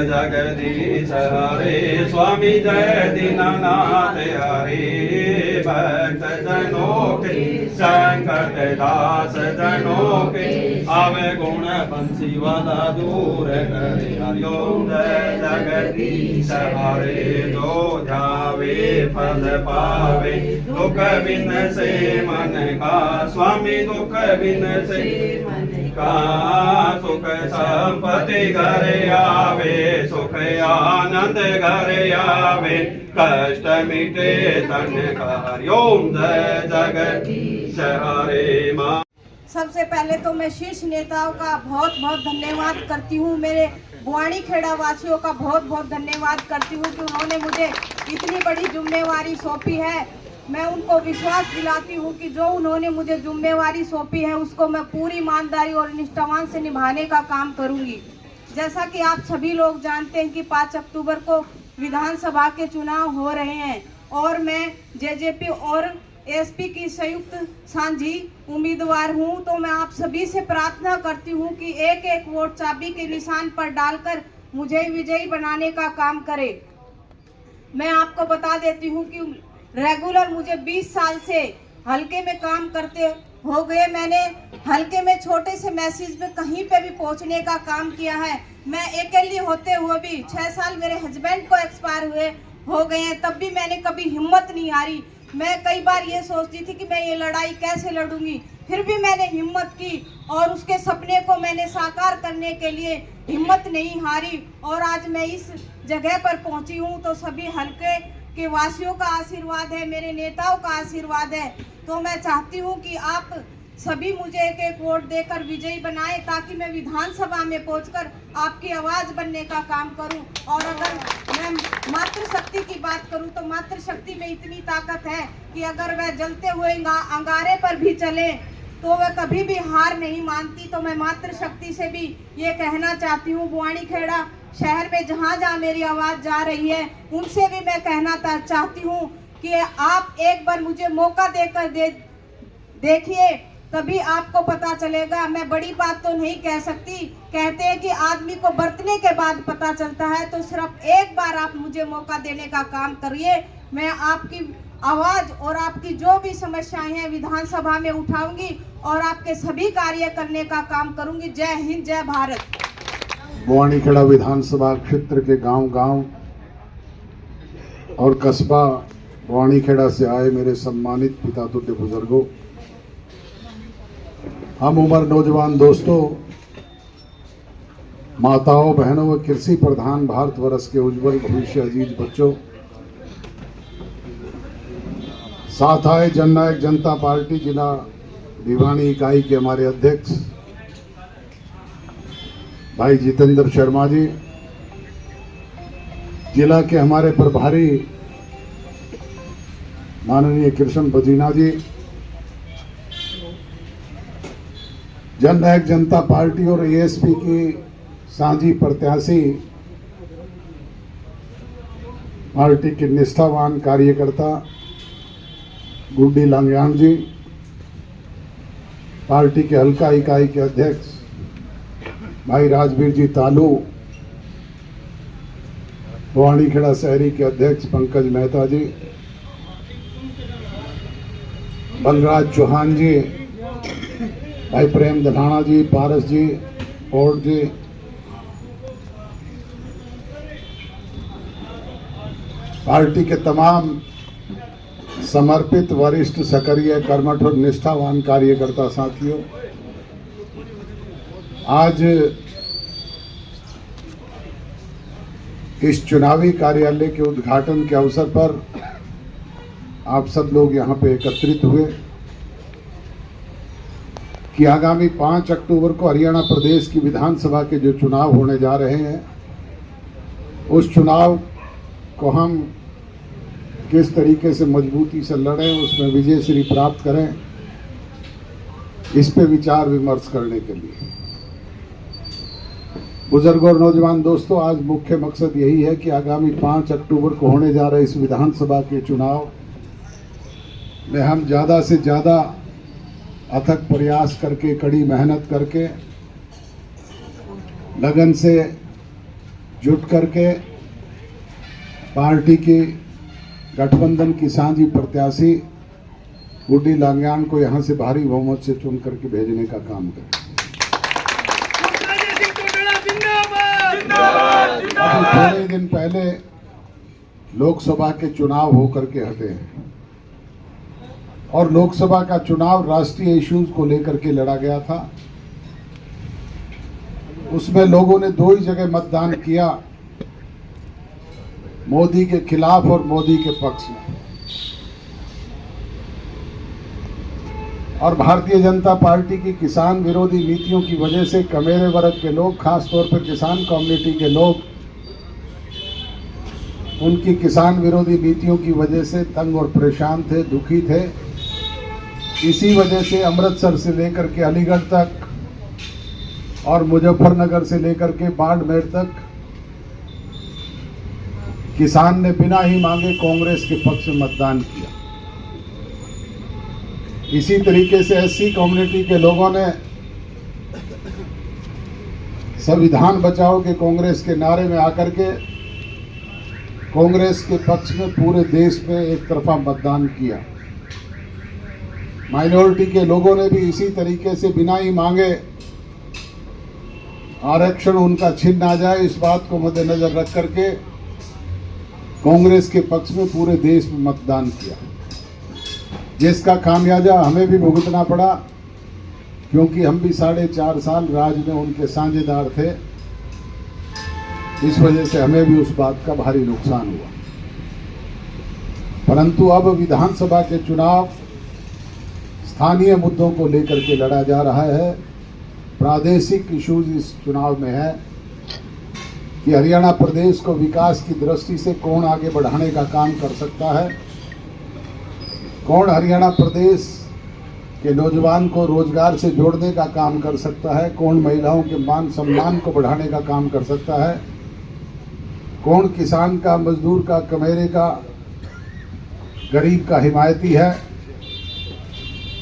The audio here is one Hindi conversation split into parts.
जगदीश हरे। स्वामी जय दीनानाथ हरे। भक्त जनों के संकट दास जनों के आवे गुण बंसी वाला दूर करे। हरिओम जय जगदीश हरे। जो जावे फल पावे दुख बिन से मन का। स्वामी दुख बिन से का सुख संपत्ति घर आवे। सुख आनंद घर आवे। कष्ट मिटे तन का। हरिओम जय जगदीश हरे। माँ सबसे पहले तो मैं शीर्ष नेताओं का बहुत बहुत धन्यवाद करती हूँ। मेरे बुआणी खेड़ा वासियों का बहुत बहुत धन्यवाद करती हूँ कि उन्होंने मुझे इतनी बड़ी जिम्मेवारी सौंपी है। मैं उनको विश्वास दिलाती हूँ कि जो उन्होंने मुझे जिम्मेवारी सौंपी है उसको मैं पूरी ईमानदारी और निष्ठावान से निभाने का काम करूँगी। जैसा कि आप सभी लोग जानते हैं कि 5 अक्टूबर को विधानसभा के चुनाव हो रहे हैं और मैं जेजेपी और एसपी की संयुक्त साझी उम्मीदवार हूं। तो मैं आप सभी से प्रार्थना करती हूं कि एक एक वोट चाबी के निशान पर डालकर मुझे विजयी बनाने का काम करें। मैं आपको बता देती हूं कि रेगुलर मुझे 20 साल से हल्के में काम करते हो गए। मैंने हल्के में छोटे से मैसेज में कहीं पे भी पहुंचने का काम किया है। मैं अकेली होते हुए भी 6 साल मेरे हस्बैंड को एक्सपायर हो गए हैं, तब भी मैंने कभी हिम्मत नहीं हारी। मैं कई बार ये सोचती थी कि मैं ये लड़ाई कैसे लड़ूंगी, फिर भी मैंने हिम्मत की और उसके सपने को मैंने साकार करने के लिए हिम्मत नहीं हारी और आज मैं इस जगह पर पहुंची हूं। तो सभी हल्के के वासियों का आशीर्वाद है, मेरे नेताओं का आशीर्वाद है। तो मैं चाहती हूं कि आप सभी मुझे एक एक वोट देकर विजयी बनाएं ताकि मैं विधानसभा में पहुंचकर आपकी आवाज बनने का काम करूं। और अगर मैं मातृशक्ति की बात करूं तो मातृशक्ति में इतनी ताकत है कि अगर वह जलते हुए अंगारे पर भी चले तो वह कभी भी हार नहीं मानती। तो मैं मातृशक्ति से भी ये कहना चाहती हूँ, बुआणी खेड़ा शहर में जहाँ जहाँ मेरी आवाज जा रही है उनसे भी मैं कहना चाहती हूँ कि आप एक बार मुझे मौका देकर देखिए, तभी आपको पता चलेगा। मैं बड़ी बात तो नहीं कह सकती, कहते हैं कि आदमी को बरतने के बाद पता चलता है। तो सिर्फ एक बार आप मुझे मौका देने का काम करिए। मैं आपकी आवाज और आपकी जो भी समस्याएं हैं विधानसभा में उठाऊंगी और आपके सभी कार्य करने का काम करूंगी। जय हिंद, जय भारत। बुआणी खेड़ा विधानसभा क्षेत्र के गांव-गांव और कस्बा बुआणी खेड़ा से आए मेरे सम्मानित पिता तुल्य बुजुर्गों, हम उम्र नौजवान दोस्तों, माताओं, बहनों व कृषि प्रधान भारतवर्ष के उज्जवल भविष्य अजीज बच्चों, साथ आए जननायक जनता पार्टी जिला भिवानी इकाई के हमारे अध्यक्ष भाई जितेंद्र शर्मा जी, जिला के हमारे प्रभारी माननीय कृष्ण बजीना जी, जननायक जनता पार्टी और एएसपी की साझी प्रत्याशी पार्टी के निष्ठावान कार्यकर्ता गुड्डी लांगयान जी, पार्टी के हल्का इकाई के अध्यक्ष भाई राजवीर जी तालू, बुआणी खेड़ा शहरी के अध्यक्ष पंकज मेहता जी, बलराज चौहान जी, भाई प्रेम दलाना जी, पारस जी, और जी, पार्टी के तमाम समर्पित वरिष्ठ सक्रिय कर्मठ और निष्ठावान कार्यकर्ता साथियों, आज इस चुनावी कार्यालय के उद्घाटन के अवसर पर आप सब लोग यहाँ पे एकत्रित हुए कि आगामी 5 अक्टूबर को हरियाणा प्रदेश की विधानसभा के जो चुनाव होने जा रहे हैं उस चुनाव को हम किस तरीके से मजबूती से लड़ें, उसमें विजय श्री प्राप्त करें, इस पे विचार विमर्श करने के लिए बुजुर्गों और नौजवान दोस्तों, आज मुख्य मकसद यही है कि आगामी 5 अक्टूबर को होने जा रहे इस विधानसभा के चुनाव में हम ज़्यादा से ज़्यादा अथक प्रयास करके, कड़ी मेहनत करके, लगन से जुट करके पार्टी की गठबंधन की साझी प्रत्याशी गुड्डी लांगयान को यहां से भारी बहुमत से चुन करके भेजने का काम करें। अभी थोड़े दिन पहले लोकसभा के चुनाव होकर के हटे हैं और लोकसभा का चुनाव राष्ट्रीय इश्यूज को लेकर के लड़ा गया था। उसमें लोगों ने दो ही जगह मतदान किया, मोदी के खिलाफ और मोदी के पक्ष में। और भारतीय जनता पार्टी की किसान विरोधी नीतियों की वजह से कमेरे वर्ग के लोग, खासतौर पर किसान कम्युनिटी के लोग, उनकी किसान विरोधी नीतियों की वजह से तंग और परेशान थे, दुखी थे। इसी वजह से अमृतसर से लेकर के अलीगढ़ तक और मुजफ्फरनगर से लेकर के बाड़मेर तक किसान ने बिना ही मांगे कांग्रेस के पक्ष में मतदान किया। इसी तरीके से एससी कम्युनिटी के लोगों ने संविधान बचाओ के कांग्रेस के नारे में आकर के कांग्रेस के पक्ष में पूरे देश में एक तरफा मतदान किया। माइनॉरिटी के लोगों ने भी इसी तरीके से बिना ही मांगे आरक्षण उनका छीन ना जाए, इस बात को मद्देनजर रख करके कांग्रेस के पक्ष में पूरे देश में मतदान किया, जिसका खामियाजा हमें भी भुगतना पड़ा, क्योंकि हम भी 4.5 साल राज में उनके साझेदार थे। इस वजह से हमें भी उस बात का भारी नुकसान हुआ। परंतु अब विधानसभा के चुनाव स्थानीय मुद्दों को लेकर के लड़ा जा रहा है। प्रादेशिक इश्यूज इस चुनाव में है कि हरियाणा प्रदेश को विकास की दृष्टि से कौन आगे बढ़ाने का काम कर सकता है, कौन हरियाणा प्रदेश के नौजवान को रोजगार से जोड़ने का काम कर सकता है, कौन महिलाओं के मान सम्मान को बढ़ाने का काम कर सकता है, कौन किसान का, मजदूर का, कमेरे का, गरीब का हिमायती है।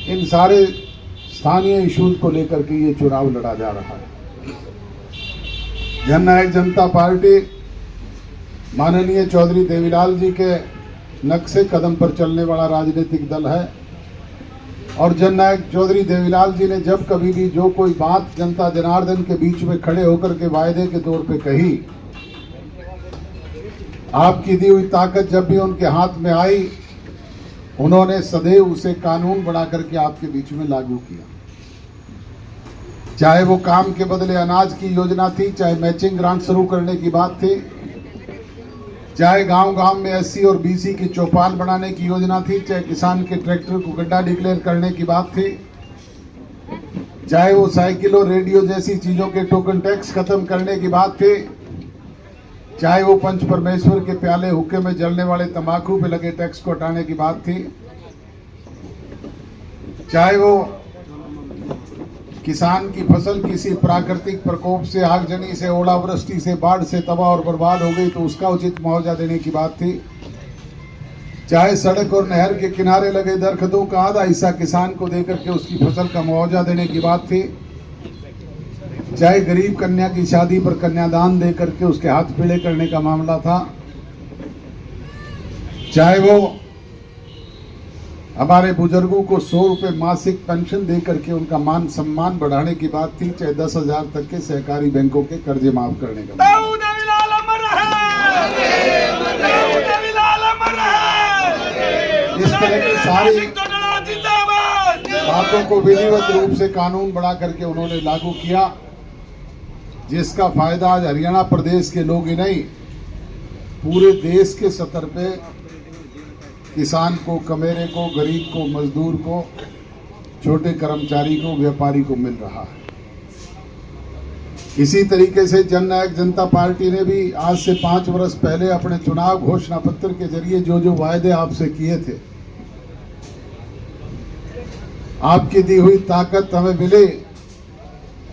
इन सारे स्थानीय इश्यूज को लेकर के ये चुनाव लड़ा जा रहा है। जननायक जनता पार्टी माननीय चौधरी देवीलाल जी के नक्शे कदम पर चलने वाला राजनीतिक दल है और जननायक चौधरी देवीलाल जी ने जब कभी भी जो कोई बात जनता जनार्दन के बीच में खड़े होकर के वायदे के तौर पे कही, आपकी दी हुई ताकत जब भी उनके हाथ में आई, उन्होंने सदैव उसे कानून बना करके आपके बीच में लागू किया। चाहे वो काम के बदले अनाज की योजना थी, चाहे मैचिंग ग्रांट शुरू करने की बात थी, चाहे गांव-गांव में एससी और बीसी की चौपाल बनाने की योजना थी, चाहे किसान के ट्रैक्टर को गड्ढा डिक्लेयर करने की बात थी, चाहे वो साइकिल और रेडियो जैसी चीजों के टोकन टैक्स खत्म करने की बात थी, चाहे वो पंच परमेश्वर के प्याले हुक्के में जलने वाले तंबाकू पे लगे टैक्स को हटाने की बात थी, चाहे वो किसान की फसल किसी प्राकृतिक प्रकोप से, आगजनी से, ओलावृष्टि से, बाढ़ से तबाह और बर्बाद हो गई तो उसका उचित मुआवजा देने की बात थी, चाहे सड़क और नहर के किनारे लगे दरख्तों का आधा हिस्सा किसान को देकर के उसकी फसल का मुआवजा देने की बात थी, चाहे गरीब कन्या की शादी पर कन्यादान देकर के उसके हाथ पीले करने का मामला था, चाहे वो हमारे बुजुर्गों को 100 रुपये मासिक पेंशन देकर के उनका मान सम्मान बढ़ाने की बात थी, चाहे 10,000 तक के सहकारी बैंकों के कर्जे माफ करने का। इस तरह की सारी बातों को विधिवत रूप से कानून बना करके उन्होंने लागू किया, जिसका फायदा आज हरियाणा प्रदेश के लोग ही नहीं, पूरे देश के सतर पे किसान को, कमेरे को, गरीब को, मजदूर को, छोटे कर्मचारी को, व्यापारी को मिल रहा है। इसी तरीके से जननायक जनता पार्टी ने भी आज से 5 वर्ष पहले अपने चुनाव घोषणा पत्र के जरिए जो जो वायदे आपसे किए थे, आपकी दी हुई ताकत हमें मिले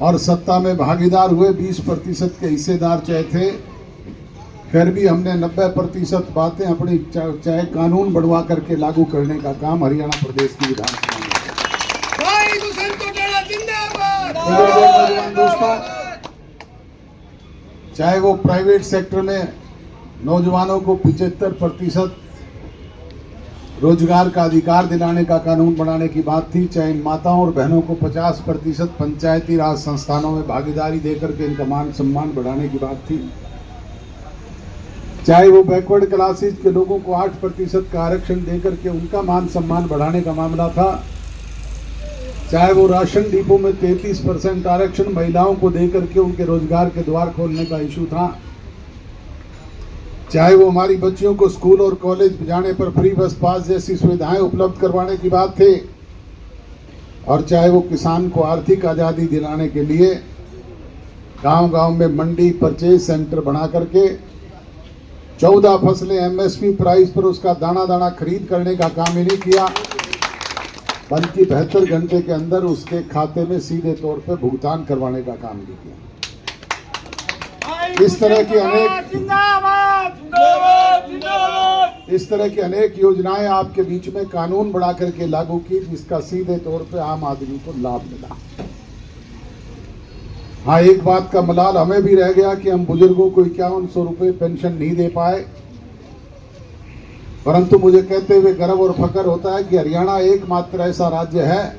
और सत्ता में भागीदार हुए 20% के हिस्सेदार चाहे थे, फिर भी हमने 90% बातें अपनी चाहे कानून बढ़वा करके लागू करने का काम हरियाणा प्रदेश की विधानसभा में। दोस्तों, चाहे वो प्राइवेट सेक्टर में नौजवानों को 75% रोजगार का अधिकार दिलाने का कानून बनाने की बात थी, चाहे इन माताओं और बहनों को 50% पंचायती राज संस्थानों में भागीदारी देकर के इनका मान सम्मान बढ़ाने की बात थी, चाहे वो बैकवर्ड क्लासेज के लोगों को 8% का आरक्षण देकर के उनका मान सम्मान बढ़ाने का मामला था, चाहे वो राशन डिपो में 33% आरक्षण महिलाओं को देकर के उनके रोजगार के द्वार खोलने का इशू था, चाहे वो हमारी बच्चियों को स्कूल और कॉलेज जाने पर फ्री बस पास जैसी सुविधाएं उपलब्ध करवाने की बात थी, और चाहे वो किसान को आर्थिक आज़ादी दिलाने के लिए गांव-गांव में मंडी परचेज सेंटर बना करके 14 फसलें एमएसपी प्राइस पर उसका दाना दाना खरीद करने का काम ही नहीं किया, बल्कि 72 घंटे के अंदर उसके खाते में सीधे तौर पर भुगतान करवाने का काम भी किया। इस तरह की अनेक योजनाएं आपके बीच में कानून बना करके लागू की, जिसका सीधे तौर पे आम आदमी को लाभ मिला। हाँ, एक बात का मलाल हमें भी रह गया कि हम बुजुर्गों को 5100 रुपये पेंशन नहीं दे पाए, परंतु मुझे कहते हुए गर्व और फख्र होता है कि हरियाणा एकमात्र ऐसा राज्य है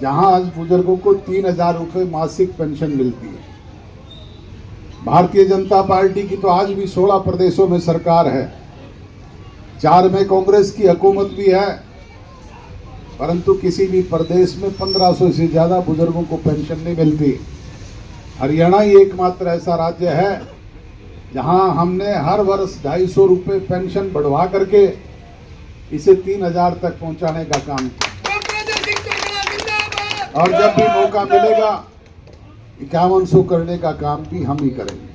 जहां आज बुजुर्गों को 3000 रुपये मासिक पेंशन मिलती है। भारतीय जनता पार्टी की तो आज भी 16 प्रदेशों में सरकार है, 4 में कांग्रेस की हुकूमत भी है, परंतु किसी भी प्रदेश में 1500 से ज्यादा बुजुर्गों को पेंशन नहीं मिलती। हरियाणा ही एकमात्र ऐसा राज्य है जहां हमने हर वर्ष 250 रुपये पेंशन बढ़वा करके इसे 3000 तक पहुंचाने का काम किया, और जब भी मौका मिलेगा 5100 करने का काम भी हम ही करेंगे।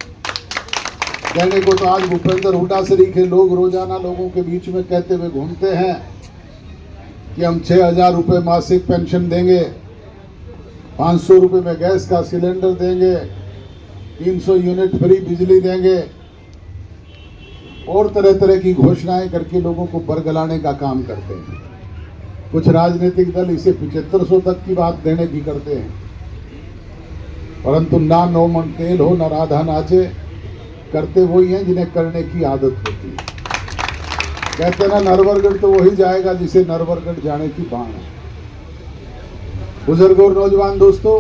कहने को तो आज भूपेंद्र हुड्डा सरीखे लोग रोजाना लोगों के बीच में कहते हुए घूमते हैं कि हम 6000 रुपये मासिक पेंशन देंगे, 500 रुपये में गैस का सिलेंडर देंगे, 300 यूनिट फ्री बिजली देंगे, और तरह तरह की घोषणाएं करके लोगों को बरगलाने का काम करते हैं। कुछ राजनीतिक दल इसे 7500 तक की बात देने की करते हैं, परंतु ना नौ मन तेल हो ना राधा नाचे, करते वही हैं जिन्हें करने की आदत होती है। कहते ना नरवरगढ़ तो वही जाएगा जिसे नरवरगढ़ जाने की बाण है। बुजुर्गों और नौजवान दोस्तों,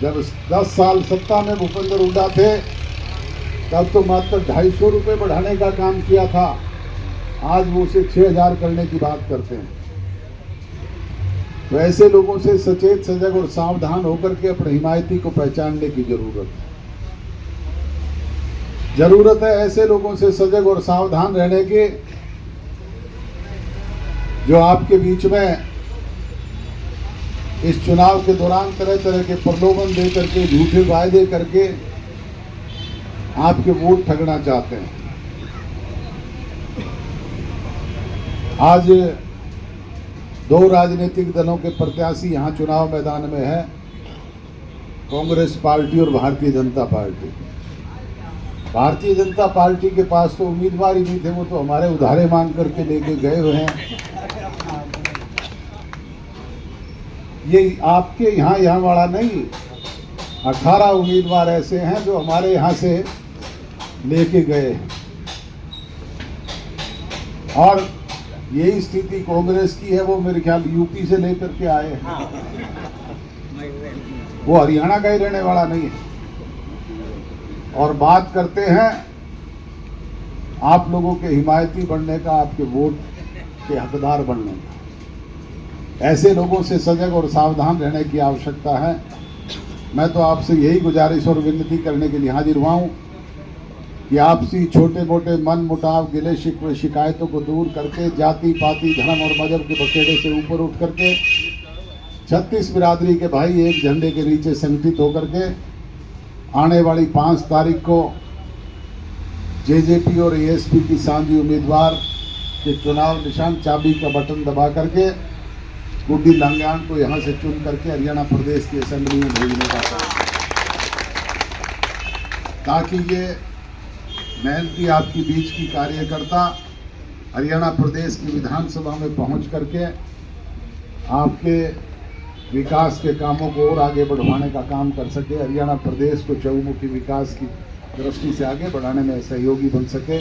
जब 10 साल सत्ता में भूपेंद्र हुड्डा थे तब तो मात्र 250 रुपये बढ़ाने का काम किया था, आज वो उसे 6000 करने की बात करते हैं। तो ऐसे लोगों से सचेत सजग और सावधान होकर के अपने हिमायती को पहचानने की जरूरत है। ऐसे लोगों से सजग और सावधान रहने की जो आपके बीच में इस चुनाव के दौरान तरह तरह के प्रलोभन दे करके, झूठे वायदे करके आपके वोट ठगना चाहते हैं। आज 2 राजनीतिक दलों के प्रत्याशी यहाँ चुनाव मैदान में है, कांग्रेस पार्टी और भारतीय जनता पार्टी। भारतीय जनता पार्टी के पास तो उम्मीदवार ही नहीं थे, वो तो हमारे उधारे मांग करके लेके गए हुए हैं। ये आपके यहाँ वाला नहीं, 18 उम्मीदवार ऐसे हैं जो हमारे यहाँ से लेके गए हैं, और यही स्थिति कांग्रेस की है। वो मेरे ख्याल यूपी से लेकर के आए हैं, वो हरियाणा का ही रहने वाला नहीं है। और बात करते हैं आप लोगों के हिमायती बनने का, आपके वोट के हकदार बनने का। ऐसे लोगों से सजग और सावधान रहने की आवश्यकता है। मैं तो आपसे यही गुजारिश और विनती करने के लिए हाजिर हुआ हूँ कि आपसी छोटे मोटे मन मुटाव, गिले शिकवे, शिकायतों को दूर करके जाति पाति धर्म और मजहब के बखेड़े से ऊपर उठ करके 36 बिरादरी के भाई एक झंडे के नीचे संगठित होकर के आने वाली 5 तारीख को जेजेपी और एएसपी की सांझी उम्मीदवार के चुनाव निशान चाबी का बटन दबा करके गुड्डी लांगयान को यहाँ से चुन करके हरियाणा प्रदेश की असेंबली में भेजने का, ताकि ये मेहनती आपकी बीच की कार्यकर्ता हरियाणा प्रदेश की विधानसभा में पहुंच करके आपके विकास के कामों को और आगे बढ़वाने का काम कर सके, हरियाणा प्रदेश को चहुमुखी विकास की दृष्टि से आगे बढ़ाने में सहयोगी बन सके,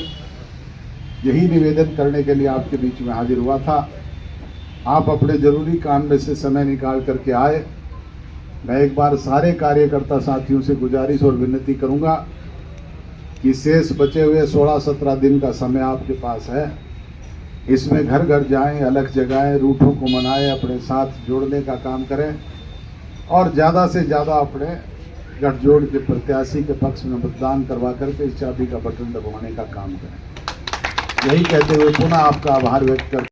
यही निवेदन करने के लिए आपके बीच में हाजिर हुआ था। आप अपने जरूरी काम में से समय निकाल करके आए। मैं एक बार सारे कार्यकर्ता साथियों से गुजारिश और विनती करूंगा कि शेष बचे हुए 16-17 दिन का समय आपके पास है, इसमें घर घर जाएं, अलग जगाएं, रूठों को मनाएं, अपने साथ जोड़ने का काम करें और ज़्यादा से ज़्यादा अपने गठजोड़ के प्रत्याशी के पक्ष में मतदान करवा करके इस चाबी का बटन दबाने का काम करें। यही कहते हुए पुनः आपका आभार व्यक्त कर